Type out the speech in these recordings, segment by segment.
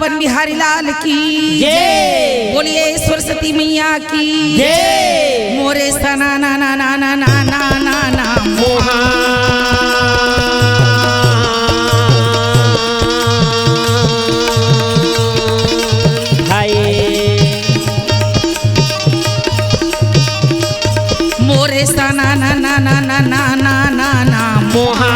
वृंदावन बिहारी लाल की जय। बोलिए सरस्वती मैया की जय। मोरे सना ना ना ना ना ना ना ना ना मोहा मोरे सना ना ना ना ना ना ना ना ना मोहा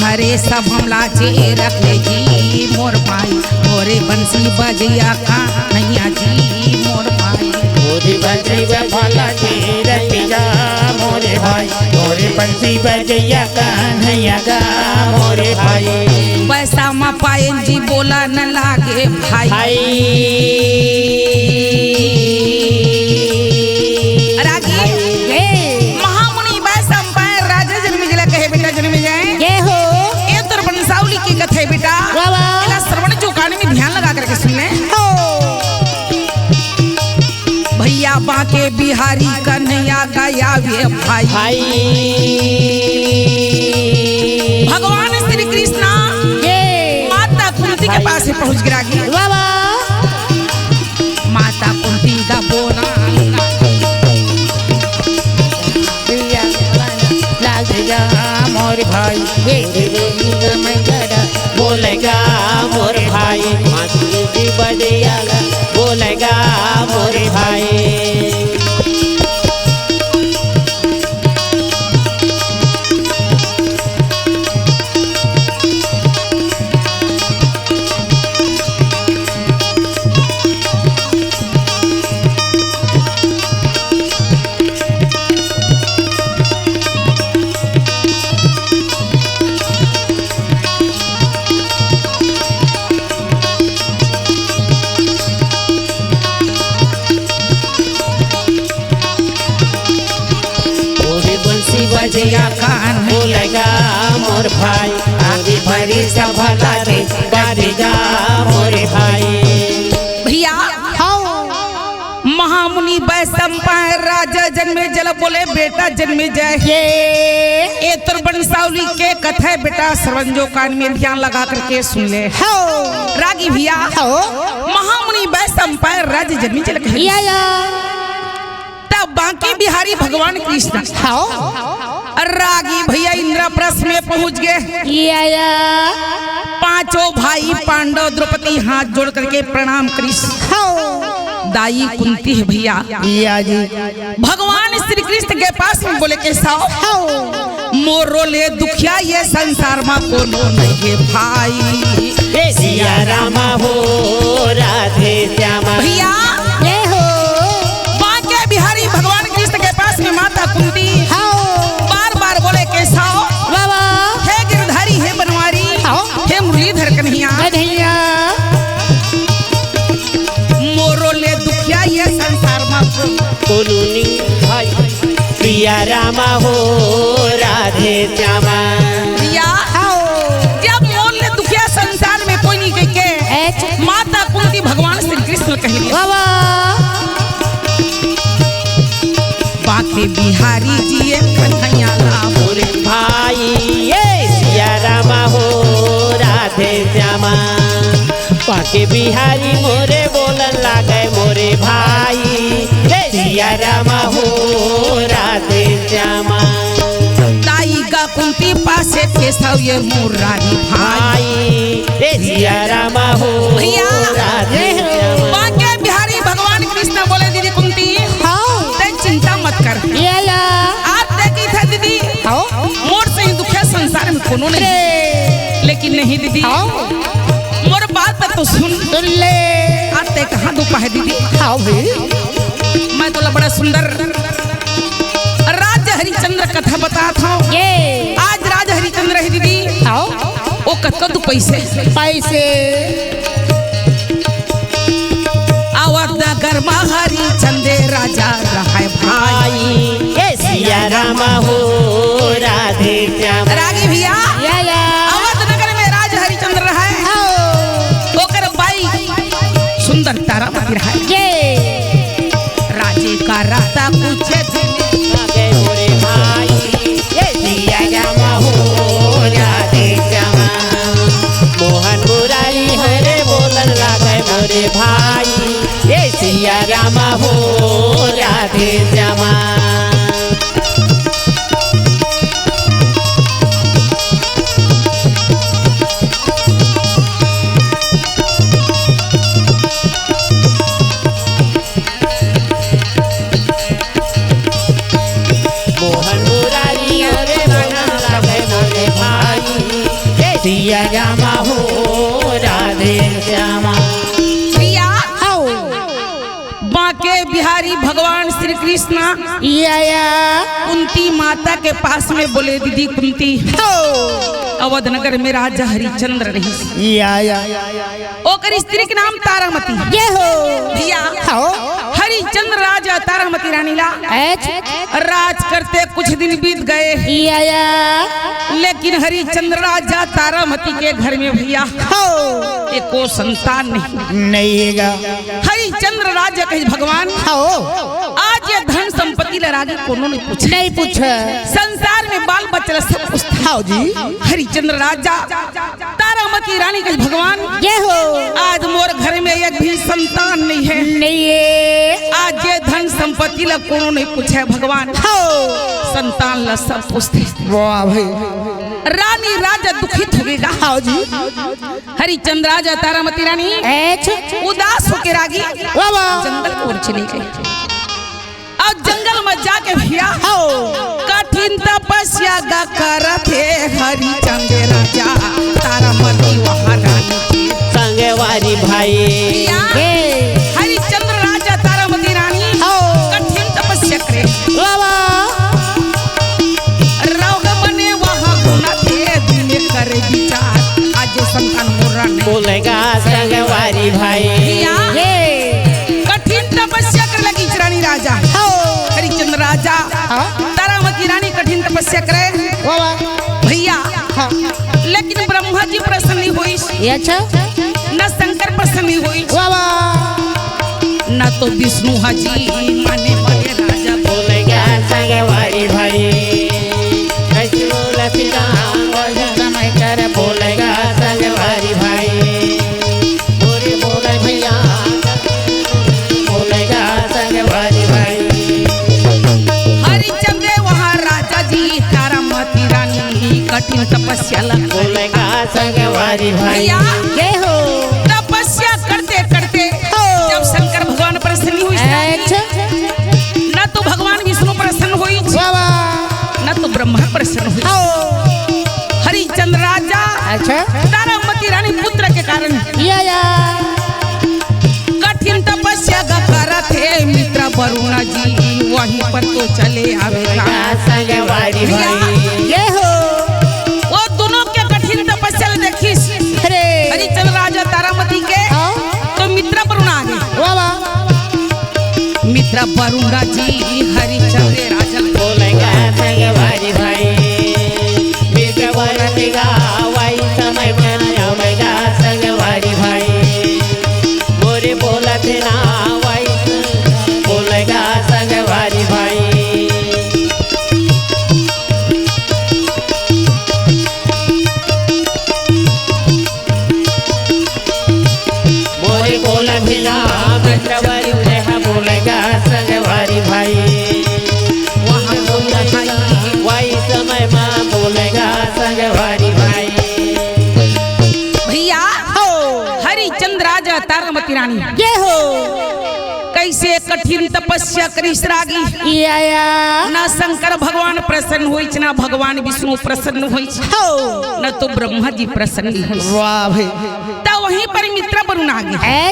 भरे सब हमला चे रख ले जी मोर भाई मोरे बंसी बजिया का नैया जी मोर भाई मोरे बंसी भला जी रतिया मोरे भाई मोरे बंसी बजिया का नैया गा मोरे भाई पैसा मा पायन जी बोला न लागे भाई महामुनि बैसा पाए राजा जन्म जिला कहे बेटा जन्म जाए कथे बेटा इला श्रवण चौकाने में ध्यान लगा करके सुन ले भैया बाके बिहारी कन्हैया गया वे भाई भगवान श्री कृष्ण माता कुंती के पास पहुंच गिरा माता कुंती का बोला मोर भाई बोलेगा मोर भाई माती बजियागा बोलेगा मोर भाई बजिया कान बोलेगा मोर भाई आगे भरी सभला रे गारेगा मोर भाई भैया महामुनि वैशंपाय राजा जन्मे जल बोले बेटा जन्मे जय ए तुर बंसावली के कथा बेटा श्रवण कान में ध्यान लगा करके सुन ले रागी भैया महामुनि वैशंपाय राजा जन्मे जल तब बांके बिहारी भगवान कृष्ण रागी भैया इंद्रप्रस्थ में पहुंच गए पांचों भाई पांडव द्रौपदी हाथ जोड़ करके प्रणाम कृष्ण दाई कुंती है भैया भगवान श्री कृष्ण के पास में बोले के साओ मोरो ले दुखिया ये संसार में कोनो नहीं भाई सिया रामा हो राधे श्यामा भैया बांके बिहारी भगवान कृष्ण के पास में माता कुंती बोले के साओ हे गिरधारी हे बनवारी हे मुरलीधर कन्हैया मोरो ले दुखिया ये संसार में कोलूनी भाई प्रिया रामा हो राधे श्यामा प्रिया जब मोर ले दुखिया संसार में कोई नहीं कह के माता कुंती भगवान श्री कृष्ण कहली बाके बिहारी जी कन्हैया मोरे भाई ये सिया रामा हो राधे श्यामा बाके बिहारी मोरे बोलन लागे मोरे भाई ये सिया रामा हो राधे श्यामा ताई का कुंती पासे केसव ये मुरारी भाई ये सिया रामा हो राधे श्यामा बाके बिहारी भगवान कृष्ण बोले दीदी कुंती चिंता मत कर आप देखी था दीदी मोर से ही दुखिया संसार में कोनो नहीं लेकिन नहीं दीदी मोर बात तो सुन ले आते कहाँ दुपा है दीदी मैं तो बड़ा सुंदर राजा हरिचंद्र कथा बता था आज राजा हरिचंद्र है दीदी वो कत दु पैसे गरमा हरिचंद्र राजा रहा भाई सिया रामा हो राधे श्यामा रागी भैया अवध नगर में राजा हरिचंद्र रहा सुंदर तारापति रहा मोहन मुरारी रे बना लगे मोरे भाई सिया रामा हो राधे श्यामा। प्रिया बांके बिहारी भगवान श्री कृष्ण कुंती माता के पास में बोले दीदी कुंती अवध नगर में राजा हरिचंद्र रही ओकर स्त्री के नाम तारामती भैया हरिचंद्र राजा तारामती रानी ला राज करते कुछ दिन बीत गए लेकिन हरिचंद्र राजा तारामती के घर में भैया एको संतान नहीं हरिचंद्र राजा कहे भगवान आज ये धन संपत्ति लरागे कोनो नहीं पूछ संसार में बाल बच्चा सब कुछ जी हरिचंद्र राजा तारामती रानी कहे भगवान आज मोर घर में एक भी संतान नहीं है आज ये धन संपत्ति ला कोनो नहीं पूछे भगवान संतान ला सब पूछते वाह भाई रानी राजा दुखित हो गएगा जी हरिचंद्र राजा तारामती रानी उदास होकर आगे जंगल की ओर चली गई और जंगल में जाके भैया कठिन तपस्या गा करते हरिचंद्र राजा तारामती वहाँ रानी संगे वारी भाई हरिचंद्र राजा तारामती रानी कठिन तपस्या करे करे विचार आज संतान मोरा नहीं बोलेगा संगवारी भाई कठिन तपस्या कर लगी रानी राजा हरिचंद्र राजा तारामती रानी कठिन तपस्या करे भैया लेकिन ब्रह्मा जी प्रसन्न हुई न शंकर प्रसन्न हुई न तो विष्णु जी माने माने राजा बोलेगा संगवारी भाई बोलेगा संगवारी भाई बोले बोले भैया बोलेगा संगवारी भाई हरिचंद्र वहाँ राजा जी तारामती रानी कठिन तपस्या बोलेगा संगवारी भाई तपस्या करते करते जब शंकर भगवान प्रसन्न हुई न तो भगवान विष्णु प्रसन्न हुई न तो ब्रह्मा प्रसन्न हुई हरिचंद्र राजा तारामती रानी पुत्र के कारण कठिन तपस्या का करत है मित्र वरुण जी वहीं पर तो चले आवेगा संगवारी भाई वो दोनों के कठिन तपस्या देखी हरिचंद्र राजा तारामती के तो मित्र वरुण आ गए मित्र वरुण जी हरिचंद्र राजा बोलेगा संगवारी भाई वाई समय बनाएगा संगवारी भाई मोरे बोला थे ना वाई बोलेगा संगवारी भाई मोरे बोला भी ना मित्रवारी बोलेगा संगवारी भाई वहाँ बोला भाई वाई समय में बोलेगा संगवारी भाई भैया हरिचंद्र राजा तारामती रानी कैसे कठिन तपस्या करी न शंकर भगवान प्रसन्न हुई न भगवान विष्णु प्रसन्न हुई न तो ब्रह्मा जी प्रसन्न हुई तो वहीं पर मित्र वरुण आ गए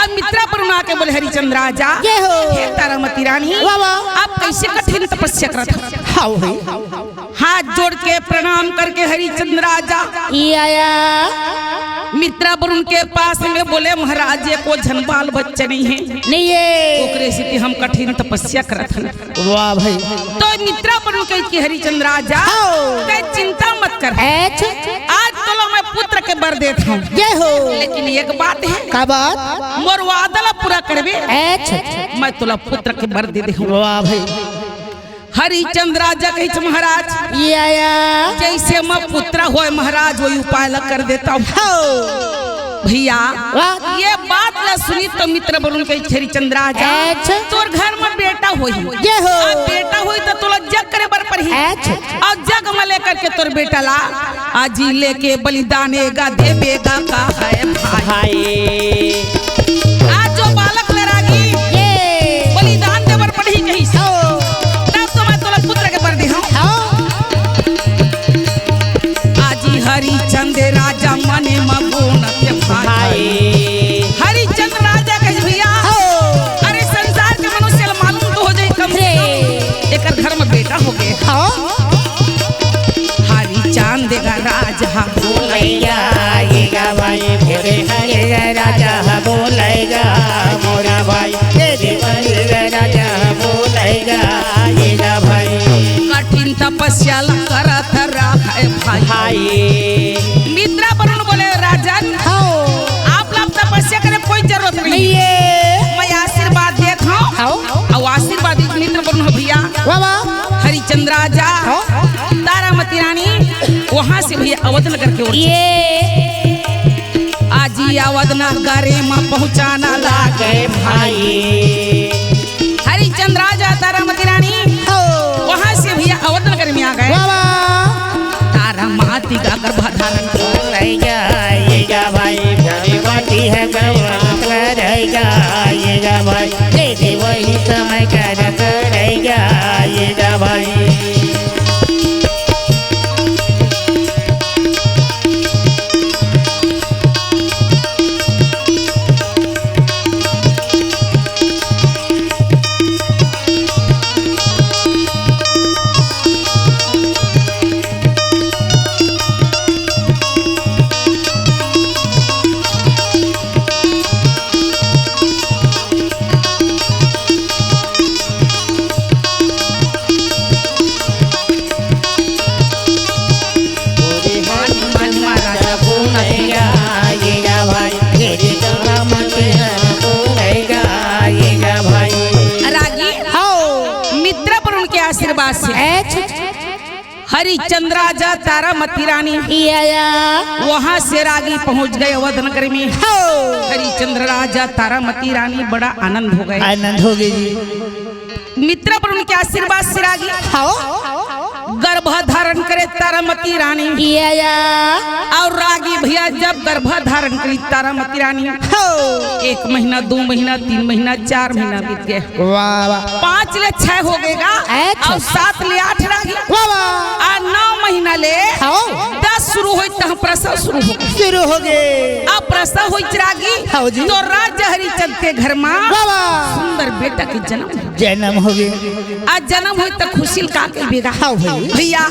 अब मित्र वरुण आके बोले हरिचंद्र राजा हे तारामती रानी आप कैसे कठिन तपस्या करते हाथ जोड़ के प्रणाम करके हरिचंद्र राजा मित्र वरुण के पास में बोले महाराज को झनबाल बच्चे नहीं है ओकरे से हम कठिन तपस्या करत हन वाह भाई तो मित्र वरुण के हरिचंद्र राजा चिंता मत कर आज तो मैं पुत्र के बर देता हूँ लेकिन एक बात है का बात मोर वादा पूरा करबे मैं तुला पुत्र के बर दे दे वाह भाई हरिचंद्र राजा कही महाराज जैसे मैं पुत्र हो महाराज वही उपाय लग कर देता हूँ भैया ये बात ला सुनी तो मित्र वरुण के हरिचंद्र राजा तोर घर में बेटा होई बेटा होई तो तोला जग करे बर पड़ी और जग में लेकर के तोर बेटा ला आज लेके बलिदानेगा देवेगा का है भाई आज जो बालक लरागी बलिदान देवर पड़ी कही तब तो मैं तोला पुत्र के बर दे बेटा हो गए हरी चांद देगा राजा बोलेगा आएगा भाई मेरे हरे राजा बोलेगा मोरा भाई तेरे हरे राजा बोलेगा आएगा भाई कठिन तपस्या करत रहा है भाई मित्रा वरुण बोले राजन आप लोग तपस्या करे कोई जरूरत नहीं है मैं आशीर्वाद देता हूँ और आशीर्वाद मित्र वरुण भैया हरिचंद्र राजा तारामती रानी वहाँ से भैया अवध नगर के आज ही अवध नगर में पहुँचाना लागे भाई हरिचंद्र राजा तारामती रानी वहाँ से भैया अवध नगर में आ गए तारामती का गर्भधारण रहेगा भाई माटी है रहेगा भाई दे वही समय रहेगा भाई आशीर्वाद से हरिचंद्र राजा तारामती रानी वहाँ से रागी पहुँच गए अवध नगर में हरिचंद्र राजा तारामती रानी बड़ा आनंद हो गए मित्र पर उनके आशीर्वाद से रागी गर्भधारण करे तारामती रानी और रागी भैया जब गर्भधारण करी तारामती रानी 1 महीना 2 महीना 3 महीना 4 महीना बीत गए 5 ले 6 हो गएगा और 7 ले 8 रागी और 9 महीना ले 10 शुरू हो प्रसव शुरू हो गए अब प्रसव हो रागी तो राजा हरिचंद के घर में सुंदर बेटा के जन्म हो गए आज जन्म हो तो खुशी का के बेगा भैया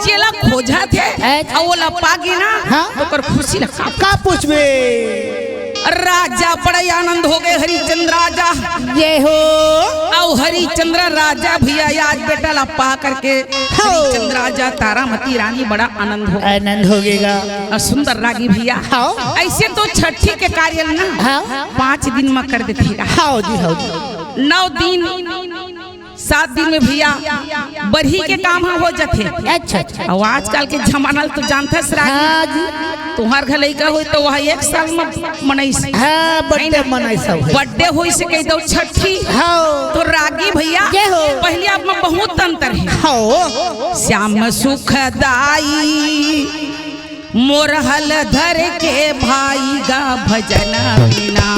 चेला खोजा थे और वो पागे ना तो कर खुशी लगा का पूछबे राजा बड़ा आनंद हो गए हरिचंद्र राजा ये हो और हरिचंद्र राजा भैया आज बेटा ला पा करके हरिचंद्र राजा तारामती रानी बड़ा आनंद हो गएगा और सुंदर रागी भैया ऐसे तो छठी के कार्य ना 5 दिन में कर देगा 9 दिन 7 दिन में भैया बढ़ी के काम हो जाते अच्छा और आजकल के जमाना तो जानता है तुम्हार घर लड़का हो तो वह 1 साल में मनाई बर्थडे हो सके तो छठी तो रागी भैया पहले आप में बहुत अंतर है श्याम सुखदाई मोर हल धर के भाई गा भजन बिना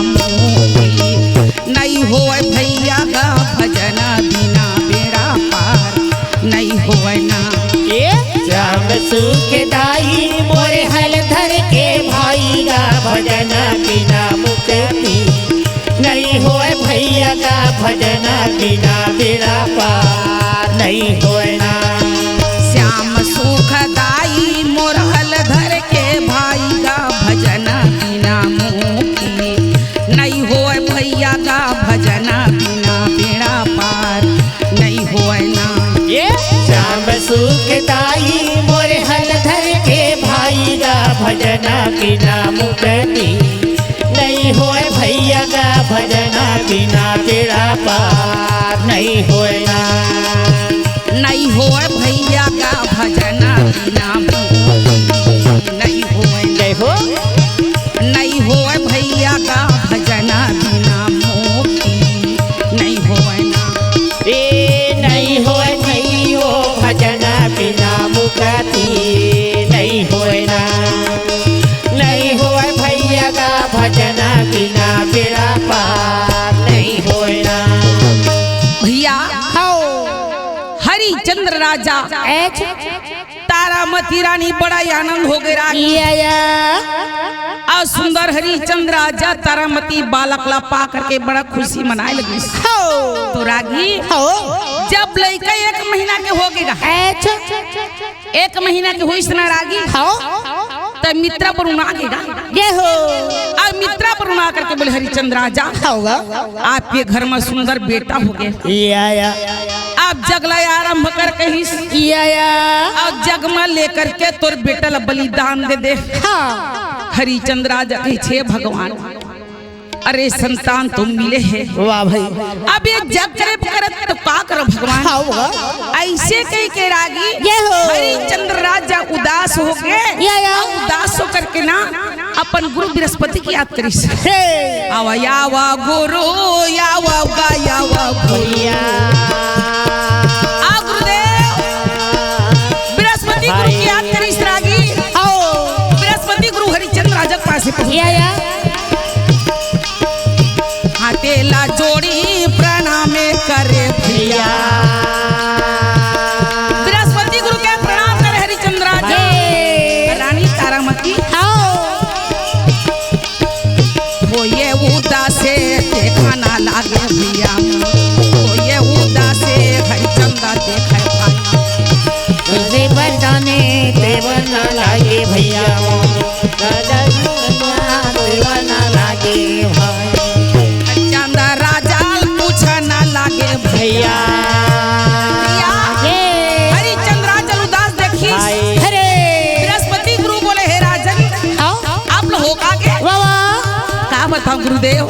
नहीं हो भैया गा भजन बिना बेड़ा पार नहीं हो ना श्याम सुखदाई मोरे हल धर के भाई गा भजन बिना मुक्ति नहीं हो भैया गा भजन बिना बेड़ा पार नहीं हो ना श्याम सुखदाई मोर हल धर के भाई गा भजन बिना मुक्ति नहीं हो भैया गा भजन बिना बेड़ा पार नहीं हो ना श्याम सुखदाई मोरे हल धर के भाई गा भजन बिना मुक्ति नहीं हो भैया गा भजन बिना बेड़ा पार नहीं हो नहीं हो भैया गा भजन बिना नहीं हो नहीं हो भैया गा भजन बिना मुक्ति नहीं हो नहीं हो नहीं हो भजन बिना मुक्ति नहीं हो नहीं हो भैया गा भजन बिना बेड़ा पार नहीं हो भैया हरिचंद्र राजा तारामती रानी बड़ा आनंद हो गया और सुंदर हरिचंद्र राजा तारामती बालक ला पा करके बड़ा खुशी मनाए लगी। तो रागी जब लड़का 1 महीना के हो गएगा 1 महीना के हुई ना रागी तब मित्रा पर उना आगेगा और मित्रा पर उना करके बोले हरिचंद्र राजा आपके घर में सुंदर बेटा हो गया आप जगला आरंभ कर कहीं और जग में लेकर के तोर बेटा ला बलिदान दे दे। हरिचंद्र राजा कही छे भगवान अरे संतान तुम मिले है वाह भाई अब ये जग करे करत तो का करो भगवान ऐसे कही के रागी हरिचंद्र राजा उदास हो गए उदास हो करके ना अपन गुरु बृहस्पति की याद करिस आवा यावा गुरु यावा गायावा भैया आ गुरुदेव बृहस्पति गुरु की याद करिस रागी बृहस्पति गुरु हरिचंद्र राजा के पास पहुंचा हाथेला जोड़ी प्रणाम करे भैया बृहस्पति गुरु के प्रणाम करे हरिचंद्र राजा रानी तारामती वो ये उदासे देखा ना लागे भैया वो ये उदासे हरिचंद्र देखे भाई बरदाने देवन ना लागे भैया देवन ना लागे भाई भैया हरिचंद्र राजन उदास देखी बृहस्पति गुरु बोले हे राजन आप लोग हो का बताओ गुरुदेव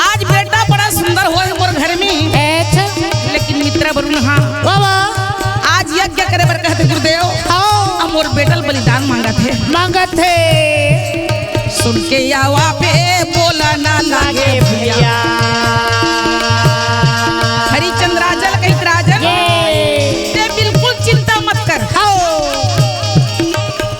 आज बेटा बड़ा सुंदर हो मोर घर में लेकिन मित्र वरुण आज यज्ञ करे बर कहते गुरुदेव मोर बेटल बलिदान मांगा थे सुन के आवा पे बोला ना लागे भैया हरिचंद्र राजा कही राजन ते बिल्कुल चिंता मत कर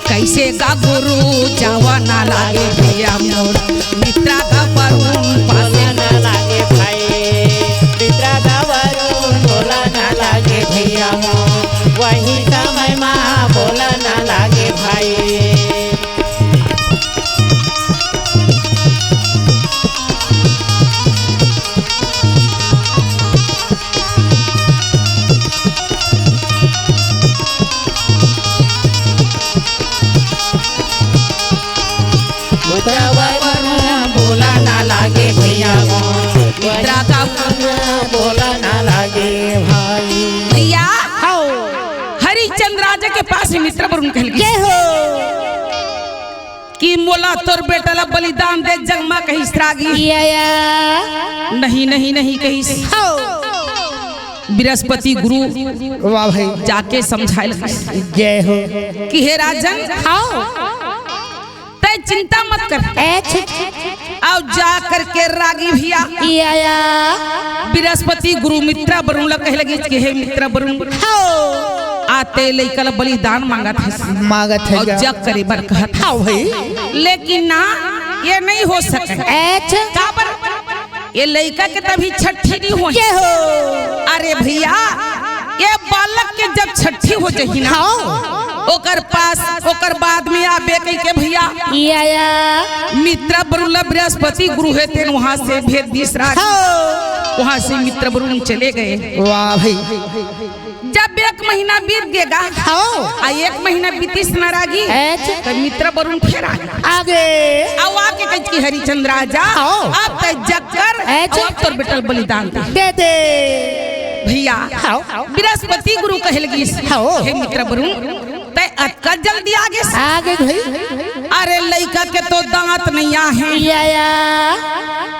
कैसे का गुरु जावा ना लागे भैया मोर मित्रा का वरुण पासे ना लागे भाई मित्रा का वरुण बोला ना लागे भैया वही समय माँ बोला ना लागे भाई बोला ना लागे भैया मित्रा का बोला ना लागे भाई भैया हरिचंद्र राजा के पास मित्र वरुण कहल कि मोला तोर बेटा ला बलिदान दे जगमा कही रागी नहीं नहीं नहीं कही बृहस्पति गुरु वाह भाई जाके समझाए जय हो कि हे राजन चिंता मत कर आओ जा करके रागी भैया बृहस्पति गुरु मित्रा वरुण कहे लगे कि हे मित्रा वरुण आते लइका बलिदान मांगत है और जग करे बर कहत है लेकिन ना ये नहीं हो सके ये लइका के तभी छठी नहीं हो अरे भैया ये बालक के जब छठी हो जाही ना ओकर पास ओकर बाद में आबे कई के भैया मित्र वरुण बृहस्पति गुरु है तेन वहां से भेद दिसरा वहां से मित्र वरुण चले गए। वाह भाई जब 1 महीना बीत गएगा आ 1 महीना बीतीस न रागी तो मित्र वरुण फिर आगे आओ आके कह की हरिचंद्र राजा आप तय जग कर और तोर बेटल बलिदान दे दे भैया बृहस्पति गुरु कहे लगी हे मित्र वरुण तय अटका जल्दी आगे भाई अरे लइका के तो दांत नहीं आहे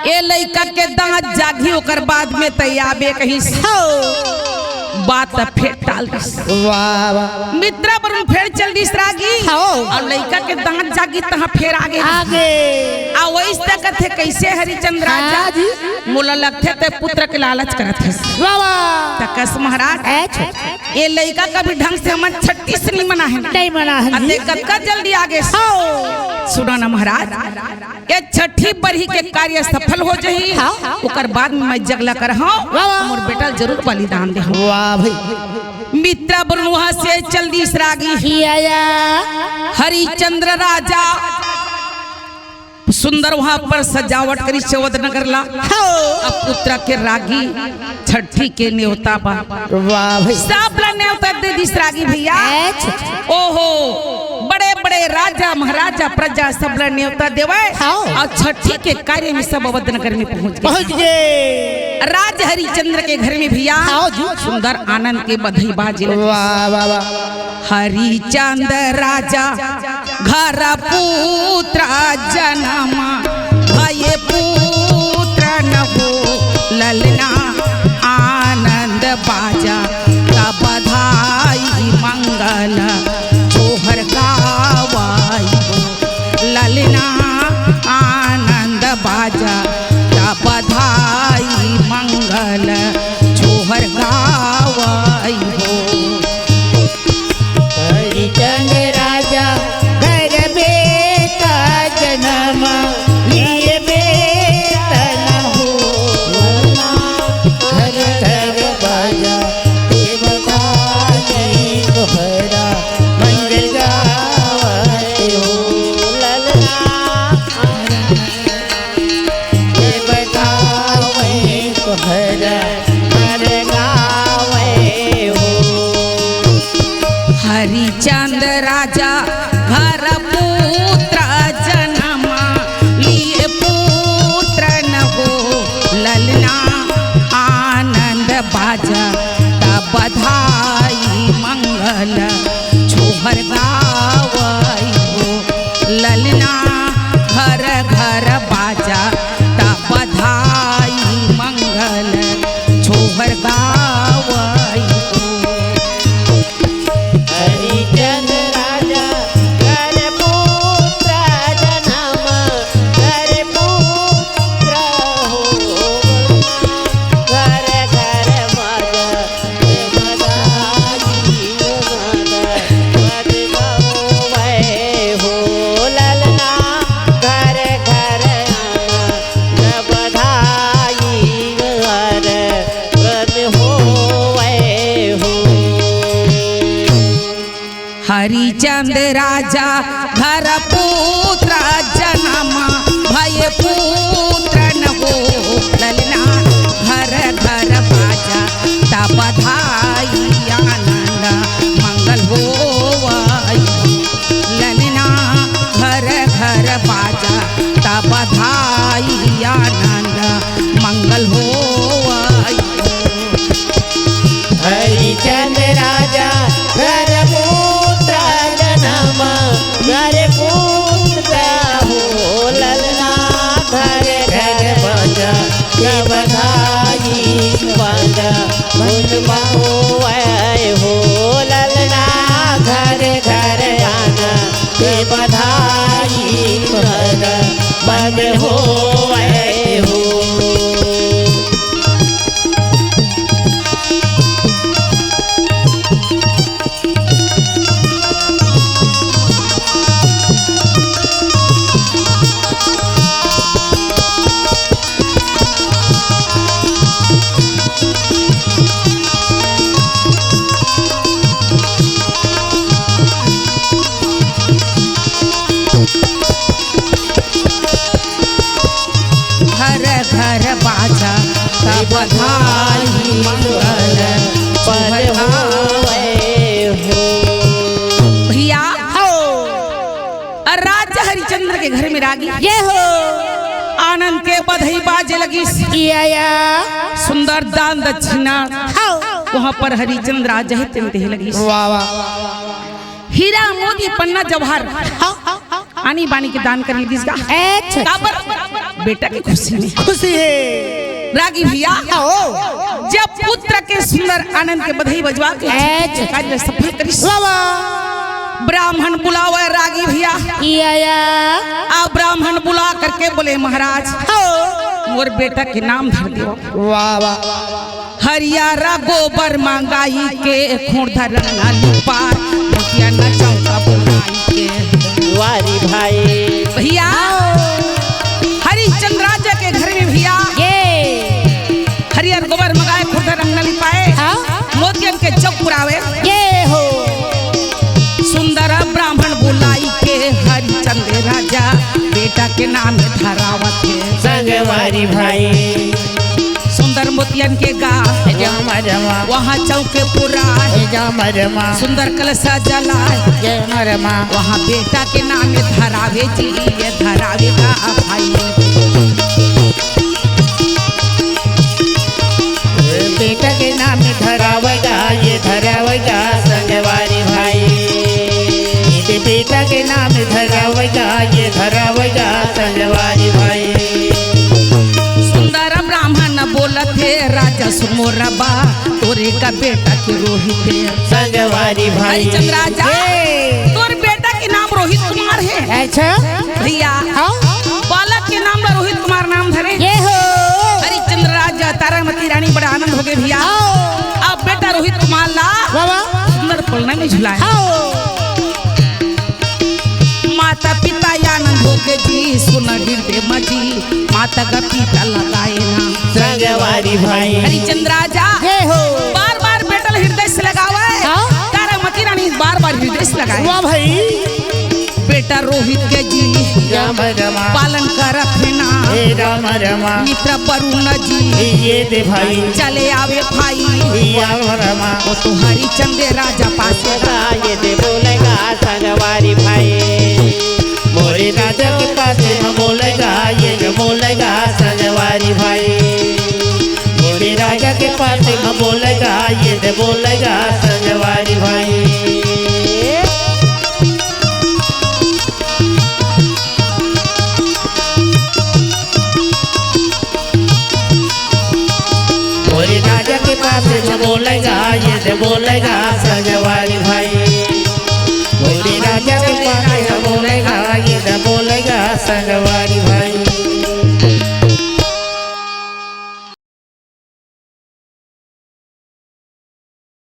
ये लइका के दांत जागी ओकर बाद में तैयाबे कही बात फिर टाल वाह मित्रा वरुण फिर चल दिस रागी और लइका के दांत जागी तहां फिर आगे आ वही तक थे कैसे हरिचंद्र राजा जी मोला लगथे ते पुत्र के लालच करत है तकस महाराज ये लइका का भी ढंग से हमन 36 नहीं मना है अते कतका जल्दी आगे सुनो ना महाराज ये छठी बरही के कार्य सफल हो जही ओकर बाद में मैं जगला कर मोर बेटा जरूर बलिदान दे वाह भाई मित्रा बरनुहा से जल्दी सरागी हरिचंद्र राजा सुंदर वहां पर सजावट करी चौथ नगर ला अब पुत्र के रागी छठी के न्योता बा सबला न्योता दे दी रागी भैया ओहो बड़े बड़े राजा महाराजा प्रजा सबला न्योता देवे और छठी के कार्य में सब अवध नगर में पहुंच गए राज हरिचंद्र के घर में भैया सुंदर आनंद के बधाई बाजे हरिचंद्र राजा घर पुत्र जनमा भय पुत्र न हो ललना आनंद बाजा का बधाई मंगल जोहर गावाई हो ललना आनंद बाजा का बधाई मंगल जोहर गावाई हो हरिचंद्र राजा घर बेटा जन्म लिए बेटा न हो घर घर बाजा बधाई तोहरा मंगल गावे हो ललना बधाई तोहरा मंगल गावे हो हरिचंद्र राजा घर पुत्र जन्म लिए पुत्र न हो ललना आनंद बाजा का बधाई मंगल छोहर गावाई हो ललना घर घर बाजा का बधाई मंगल छोहर गावाई हो हरिचंद्र राजा घर पुत्र जन्म घर पुत्र हो घर घर बाजा बधाई बद गावे हो ललना घर घर आना बधाई बद होवे हो हरिचंद्र राजा घर पुत्र जन्म भय पुत्र न हो ललना घर घर बाजा ता बधाई आनंद मंगल होवाई ललना घर घर बाजा ता बधाई आनंद मंगल होवाई हरिचंद्र राजा घर पुत्र जन्म घर पुत्र हो ललना घर घर बाजा के बधाई बाजा मन होवे हो ललना घर घर आना के बधाई बद होवे हो घर घर बाजा का बधाई मंगल पद होवे हो भैया राजा हरिचंद्र के घर में रागी ये हो आनंद के बधाई बाजे लगी सुंदर दान दक्षिणा वहाँ पर हरिचंद्र राजा ही तिलते लगी हीरा मोती पन्ना जवाहर आनी बानी के दान कर लगी बेटा की खुशी में खुशी है रागी भैया जब पुत्र के सुंदर आनंद के बधाई बजवा के कार्य सफल करी ब्राह्मण बुलावे रागी भैया आ ब्राह्मण बुला करके बोले महाराज मोर बेटा के नाम धर दो हरियारा गोबर मंगाई के खूंधर पार मुखिया न चौका बुलाई के वारी भाई भैया हरिचंद्र राजा के घर में भैया हरियर गोबर मंगाए खूंधर रंग न पाए मोतियन के जग पुरावे ये हो सुंदर ब्राह्मण बुलाई के हरिचंद्र राजा बेटा के नाम धरावत है संगवारी भाई सुंदर मोतियन के गा जमा जमा वहाँ चौके पुरा जमा जमा सुंदर कलशा जला जमा जमा वहाँ बेटा के नाम धरावे जी ये धरावे का भाई बेटा के नाम धरावेगा ये धरावेगा संगवारी भाई बेटा के नाम धरावेगा ये धरावेगा संगवारी भाई सुंदर ब्राह्मण बोलत है राजा सुमोरबा तोरे का बेटा के रोहित है संगवारी भाई हरिचंद्र राजा तोर बेटा के नाम रोहित कुमार है अच्छा भैया बालक के नाम रोहित कुमार नाम धरे ये हो हरिचंद्र राजा तारामती रानी बड़ा आनंद हो गए भैया अब बेटा रोहित कुमार ला सुंदर पलना में झुलाए माता पिता आनंद हो गए जी सुना हृदय मजी माता का पिता लगाए ना संगवारी भाई हरिचंद्र राजा ये हो बार बार बेटा हृदय से लगावे तारामती रानी बार बार हृदय से लगाए वाह भाई बेटा रोहित के जी राम रमा पालन करत है ना हे राम रमा मित्र वरुण जी ये दे भाई चले आवे भाई राम रमा वो तो हरिचंद्र राजा पास ये दे बोलेगा संगवारी भाई मोरे राजा के पास में बोलेगा ये जो बोलेगा संगवारी भाई मोरे राजा के पास में बोलेगा ये दे बोलेगा संगवारी भाई मोरे राजा के पास में बोलेगा ये दे बोलेगा संगवारी भाई मोरे राजा के पास में बोलेगा ये दे बोलेगा संगवारी भाई